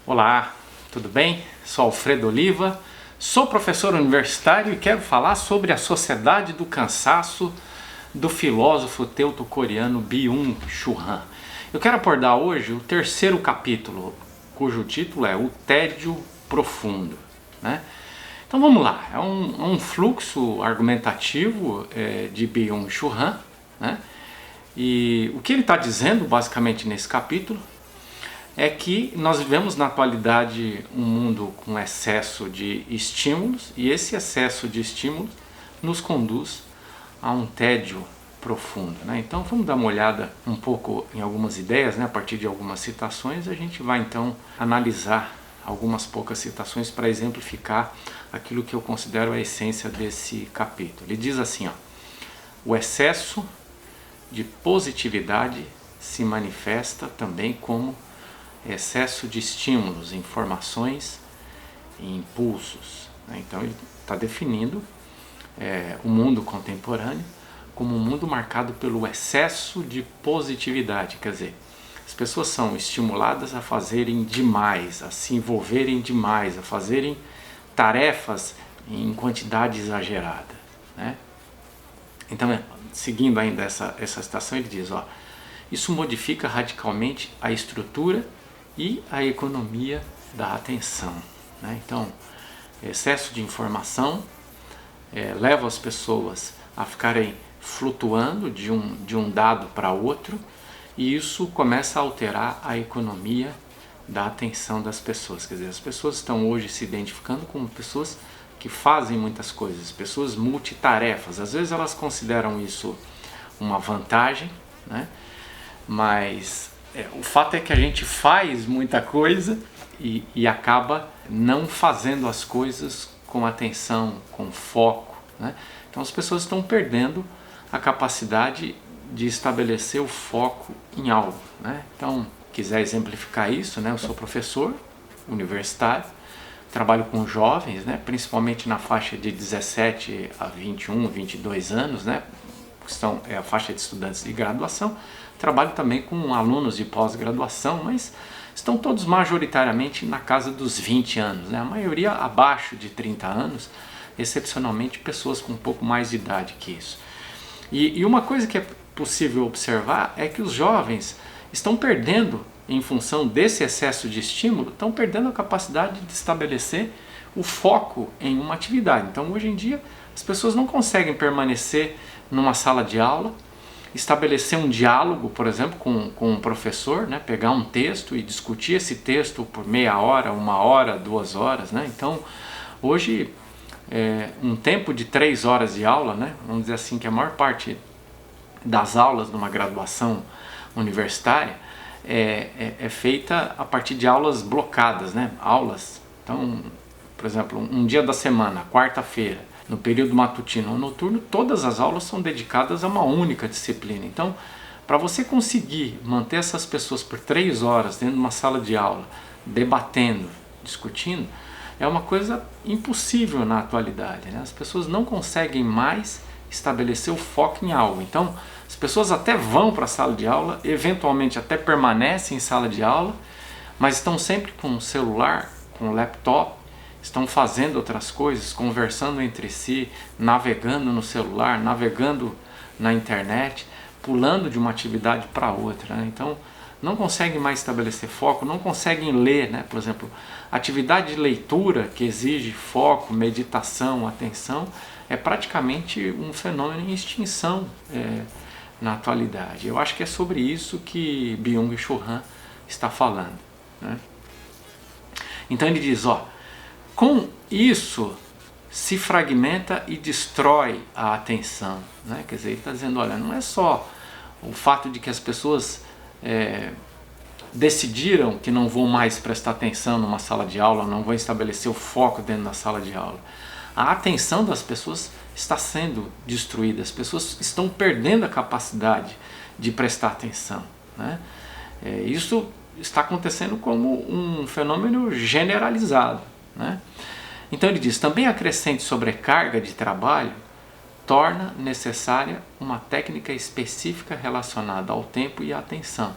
Olá, tudo bem? Sou Alfredo Oliva, sou professor universitário e quero falar sobre a Sociedade do Cansaço do filósofo teuto-coreano Byung-Chul Han. Eu quero abordar hoje o terceiro capítulo, cujo título é O Tédio Profundo, né? Então vamos lá, é um fluxo argumentativo de Byung-Chul Han, né? E o que ele está dizendo basicamente nesse capítulo é que nós vivemos na atualidade um mundo com excesso de estímulos, e esse excesso de estímulos nos conduz a um tédio profundo, né? Então vamos dar uma olhada um pouco em algumas ideias, né? A partir de algumas citações a gente vai então analisar algumas poucas citações para exemplificar aquilo que eu considero a essência desse capítulo. Ele diz assim, ó: o excesso de positividade se manifesta também como excesso de estímulos, informações e impulsos. Então ele está definindo o mundo contemporâneo como um mundo marcado pelo excesso de positividade, quer dizer, as pessoas são estimuladas a fazerem demais, a se envolverem demais, a fazerem tarefas em quantidade exagerada, né? Então, seguindo ainda essa citação, ele diz, ó: isso modifica radicalmente a estrutura e a economia da atenção, né? Então, excesso de informação leva as pessoas a ficarem flutuando de um dado para outro, e isso começa a alterar a economia da atenção das pessoas. Quer dizer, as pessoas estão hoje se identificando como pessoas que fazem muitas coisas, pessoas multitarefas. Às vezes elas consideram isso uma vantagem, né? Mas o fato é que a gente faz muita coisa e acaba não fazendo as coisas com atenção, com foco, né? Então as pessoas estão perdendo a capacidade de estabelecer o foco em algo, né? Então, quiser exemplificar isso, né? Eu sou professor universitário, trabalho com jovens, né? Principalmente na faixa de 17 a 21, 22 anos, né? É a faixa de estudantes de graduação. Trabalho também com alunos de pós-graduação, mas estão todos majoritariamente na casa dos 20 anos, né? A maioria abaixo de 30 anos, excepcionalmente pessoas com um pouco mais de idade que isso. E uma coisa que é possível observar é que os jovens estão perdendo, em função desse excesso de estímulo, estão perdendo a capacidade de estabelecer o foco em uma atividade. Então hoje em dia as pessoas não conseguem permanecer numa sala de aula, estabelecer um diálogo, por exemplo, com um professor, né? Pegar um texto e discutir esse texto por meia hora, 1 hora, 2 horas, né? Então hoje um tempo de 3 horas de aula, né? Vamos dizer assim que a maior parte das aulas numa graduação universitária é feita a partir de aulas blocadas, né? Aulas, então, por exemplo, um dia da semana, quarta-feira, no período matutino ou noturno, todas as aulas são dedicadas a uma única disciplina. Então, para você conseguir manter essas pessoas por 3 horas dentro de uma sala de aula, debatendo, discutindo, é uma coisa impossível na atualidade, né? As pessoas não conseguem mais estabelecer o foco em algo. Então, as pessoas até vão para a sala de aula, eventualmente até permanecem em sala de aula, mas estão sempre com o celular, com o laptop, estão fazendo outras coisas, conversando entre si, navegando no celular, navegando na internet, pulando de uma atividade para outra, né? Então, não conseguem mais estabelecer foco, não conseguem ler, né? Por exemplo, atividade de leitura que exige foco, meditação, atenção, é praticamente um fenômeno em extinção na atualidade. Eu acho que é sobre isso que Byung-Chul Han está falando, né? Então ele diz, ó: com isso se fragmenta e destrói a atenção, né? Quer dizer, ele está dizendo, olha, não é só o fato de que as pessoas decidiram que não vão mais prestar atenção numa sala de aula, não vão estabelecer o foco dentro da sala de aula. A atenção das pessoas está sendo destruída, as pessoas estão perdendo a capacidade de prestar atenção, né? Isso está acontecendo como um fenômeno generalizado, né? Então ele diz, também a crescente sobrecarga de trabalho torna necessária uma técnica específica relacionada ao tempo e à atenção,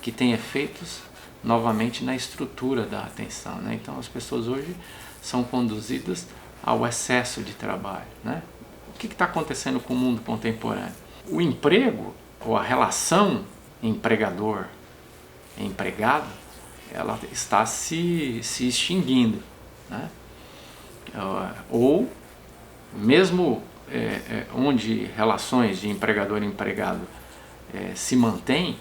que tem efeitos novamente na estrutura da atenção, né? Então as pessoas hoje são conduzidas ao excesso de trabalho, né? O que está acontecendo com o mundo contemporâneo? O emprego, ou a relação empregador-empregado, ela está se extinguindo, né? Ou mesmo onde relações de empregador e empregado se mantêm,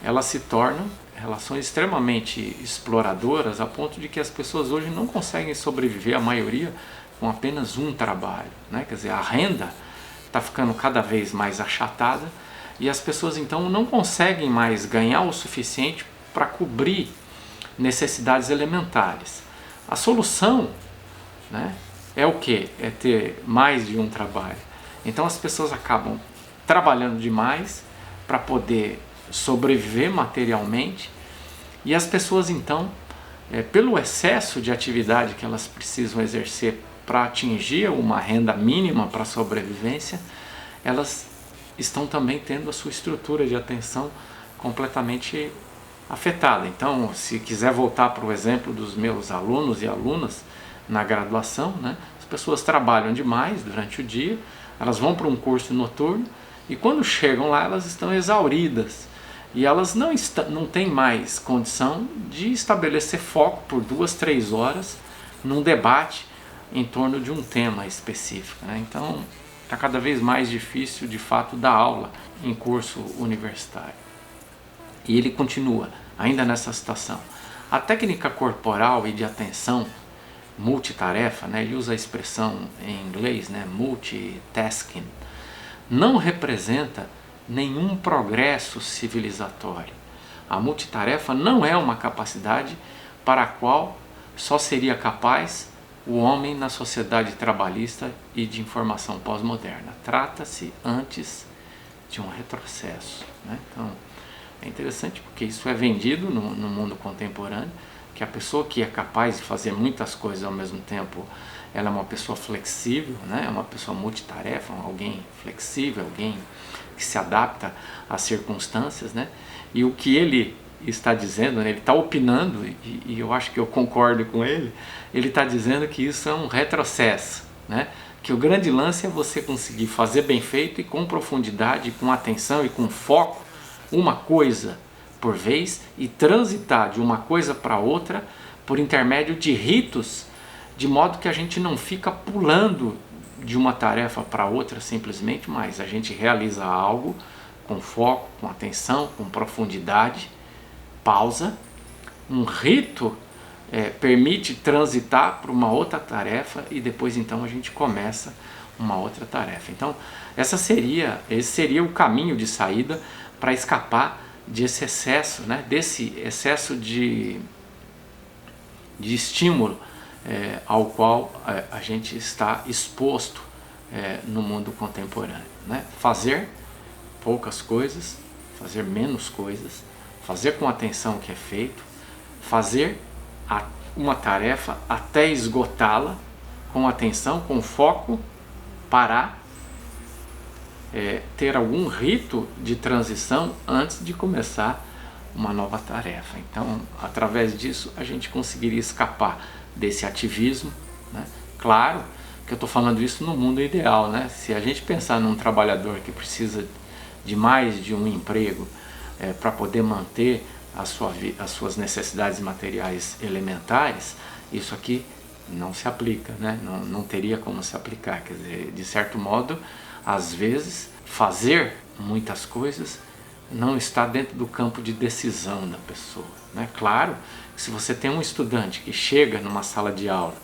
elas se tornam relações extremamente exploradoras, a ponto de que as pessoas hoje não conseguem sobreviver, a maioria, com apenas um trabalho, né? Quer dizer, a renda está ficando cada vez mais achatada e as pessoas então não conseguem mais ganhar o suficiente para cobrir necessidades elementares. A solução, né, é o quê? É ter mais de um trabalho. Então as pessoas acabam trabalhando demais para poder sobreviver materialmente, e as pessoas então, pelo excesso de atividade que elas precisam exercer para atingir uma renda mínima para a sobrevivência, elas estão também tendo a sua estrutura de atenção completamente afetada. Então, se quiser voltar para o exemplo dos meus alunos e alunas na graduação, né, as pessoas trabalham demais durante o dia, elas vão para um curso noturno e quando chegam lá elas estão exauridas e elas não têm mais condição de estabelecer foco por 2, 3 horas num debate em torno de um tema específico, né? Então está cada vez mais difícil de fato dar aula em curso universitário. E ele continua, ainda nessa situação. A técnica corporal e de atenção multitarefa, né, ele usa a expressão em inglês, né, multitasking, não representa nenhum progresso civilizatório. A multitarefa não é uma capacidade para a qual só seria capaz o homem na sociedade trabalhista e de informação pós-moderna. Trata-se antes de um retrocesso, né? Então, é interessante porque isso é vendido no mundo contemporâneo, que a pessoa que é capaz de fazer muitas coisas ao mesmo tempo, ela é uma pessoa flexível, né? É uma pessoa multitarefa, alguém flexível, alguém que se adapta às circunstâncias, né? E o que ele está dizendo, né? Ele está opinando, e eu acho que eu concordo com ele, ele está dizendo que isso é um retrocesso, né? Que o grande lance é você conseguir fazer bem feito e com profundidade, com atenção e com foco, uma coisa por vez, e transitar de uma coisa para outra por intermédio de ritos, de modo que a gente não fica pulando de uma tarefa para outra simplesmente, mas a gente realiza algo com foco, com atenção, com profundidade, pausa. Um rito permite transitar para uma outra tarefa e depois então a gente começa uma outra tarefa. Então esse seria o caminho de saída para escapar desse excesso, né, desse excesso de estímulo ao qual a gente está exposto no mundo contemporâneo, né? Fazer poucas coisas, fazer menos coisas, fazer com a atenção que é feito, fazer uma tarefa até esgotá-la com atenção, com foco, parar, ter algum rito de transição antes de começar uma nova tarefa. Então, através disso, a gente conseguiria escapar desse ativismo, né? Claro que eu estou falando isso no mundo ideal, né? Se a gente pensar num trabalhador que precisa de mais de um emprego para poder manter as suas necessidades materiais elementares, isso aqui não se aplica, né? Não teria como se aplicar. Quer dizer, de certo modo, às vezes, fazer muitas coisas não está dentro do campo de decisão da pessoa, né? Claro que se você tem um estudante que chega numa sala de aula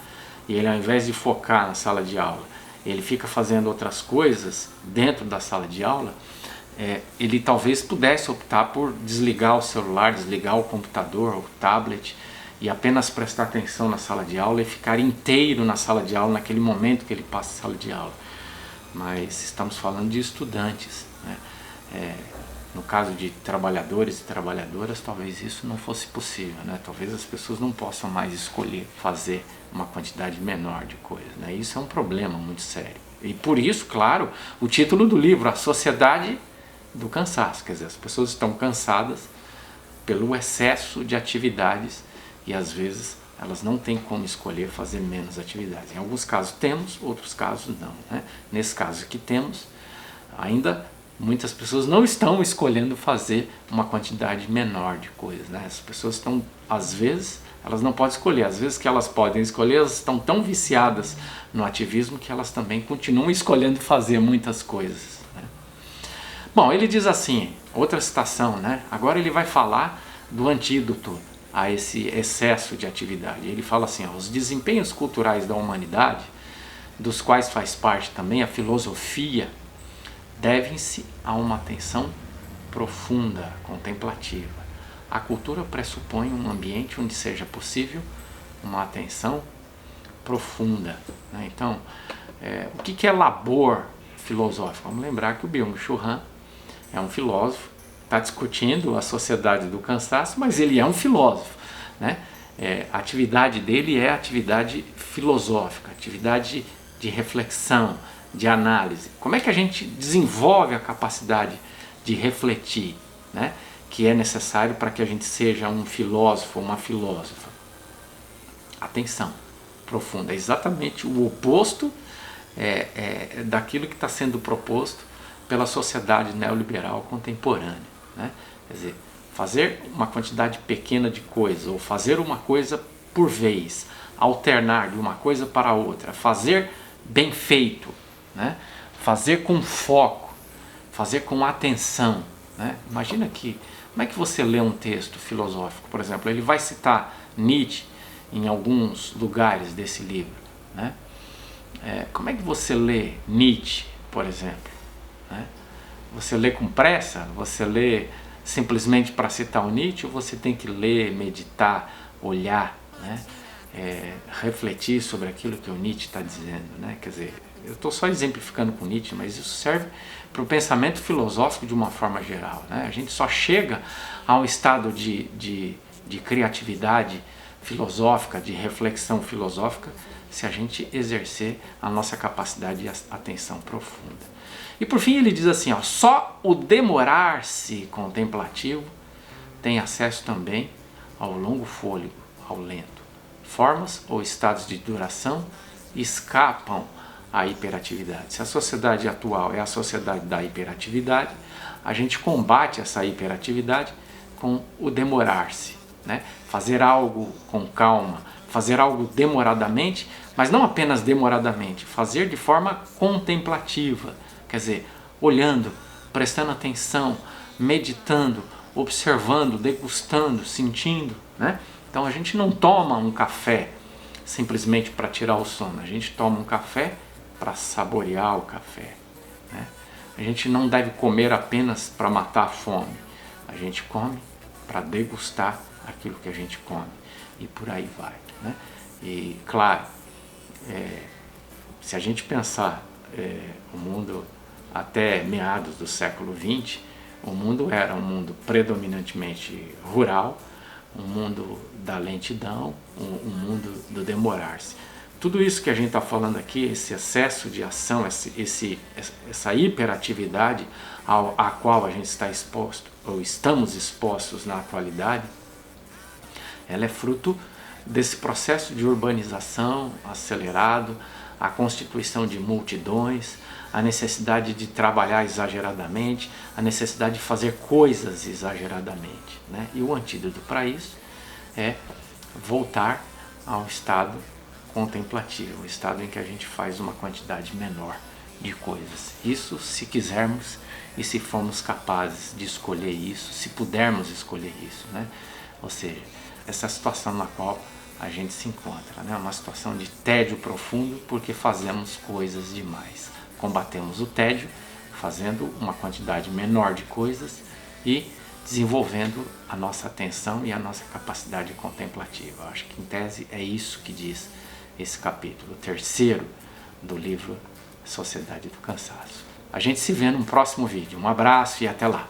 e ele, ao invés de focar na sala de aula, ele fica fazendo outras coisas dentro da sala de aula, ele talvez pudesse optar por desligar o celular, desligar o computador, o tablet, e apenas prestar atenção na sala de aula e ficar inteiro na sala de aula naquele momento que ele passa a sala de aula. Mas estamos falando de estudantes, né? No caso de trabalhadores e trabalhadoras, talvez isso não fosse possível, né? Talvez as pessoas não possam mais escolher fazer uma quantidade menor de coisas, né? Isso é um problema muito sério. E por isso, claro, o título do livro, A Sociedade do Cansaço. Quer dizer, as pessoas estão cansadas pelo excesso de atividades e às vezes elas não têm como escolher fazer menos atividades. Em alguns casos temos, outros casos não, né? Nesse caso que temos, ainda muitas pessoas não estão escolhendo fazer uma quantidade menor de coisas, né? As pessoas estão, às vezes, elas não podem escolher. Às vezes que elas podem escolher, elas estão tão viciadas no ativismo que elas também continuam escolhendo fazer muitas coisas, né? Bom, ele diz assim, outra citação, né? Agora ele vai falar do antídoto a esse excesso de atividade. Ele fala assim, ó, os desempenhos culturais da humanidade, dos quais faz parte também a filosofia, devem-se a uma atenção profunda, contemplativa. A cultura pressupõe um ambiente onde seja possível uma atenção profunda, né? Então, o que é labor filosófico? Vamos lembrar que o Byung-Chul Han é um filósofo, está discutindo a sociedade do cansaço, mas ele é um filósofo, né? A atividade dele é atividade filosófica, atividade de reflexão, de análise. Como é que a gente desenvolve a capacidade de refletir, né? Que é necessário para que a gente seja um filósofo ou uma filósofa? Atenção profunda, é exatamente o oposto daquilo que está sendo proposto pela sociedade neoliberal contemporânea, né? Quer dizer, fazer uma quantidade pequena de coisas, ou fazer uma coisa por vez, alternar de uma coisa para outra, fazer bem feito, né? Fazer com foco, fazer com atenção, né? Imagina que, como é que você lê um texto filosófico, por exemplo, ele vai citar Nietzsche em alguns lugares desse livro, né? Como é que você lê Nietzsche, por exemplo, né? Você lê com pressa? Você lê simplesmente para citar o Nietzsche? Ou você tem que ler, meditar, olhar, né? Refletir sobre aquilo que o Nietzsche está dizendo, né? Quer dizer, eu estou só exemplificando com Nietzsche, mas isso serve para o pensamento filosófico de uma forma geral, né? A gente só chega a um estado de criatividade filosófica, de reflexão filosófica, se a gente exercer a nossa capacidade de atenção profunda. E por fim ele diz assim, ó, só o demorar-se contemplativo tem acesso também ao longo fôlego, ao lento. Formas ou estados de duração escapam à hiperatividade. Se a sociedade atual é a sociedade da hiperatividade, a gente combate essa hiperatividade com o demorar-se, né? Fazer algo com calma, fazer algo demoradamente, mas não apenas demoradamente, fazer de forma contemplativa, quer dizer, olhando, prestando atenção, meditando, observando, degustando, sentindo, né? Então a gente não toma um café simplesmente para tirar o sono, a gente toma um café para saborear o café, né? A gente não deve comer apenas para matar a fome, a gente come para degustar aquilo que a gente come, e por aí vai, né? E claro, se a gente pensar o mundo até meados do século XX, o mundo era um mundo predominantemente rural, um mundo da lentidão, um mundo do demorar-se. Tudo isso que a gente está falando aqui, esse excesso de ação, essa hiperatividade à qual a gente está exposto, ou estamos expostos na atualidade, ela é fruto desse processo de urbanização acelerado, a constituição de multidões, a necessidade de trabalhar exageradamente, a necessidade de fazer coisas exageradamente, né? E o antídoto para isso é voltar ao estado contemplativo, o estado em que a gente faz uma quantidade menor de coisas. Isso se quisermos e se formos capazes de escolher isso, se pudermos escolher isso, né? Ou seja, essa situação na qual a gente se encontra, né? Uma situação de tédio profundo porque fazemos coisas demais. Combatemos o tédio fazendo uma quantidade menor de coisas e desenvolvendo a nossa atenção e a nossa capacidade contemplativa. Eu acho que em tese é isso que diz esse capítulo 3º do livro Sociedade do Cansaço. A gente se vê num próximo vídeo. Um abraço e até lá!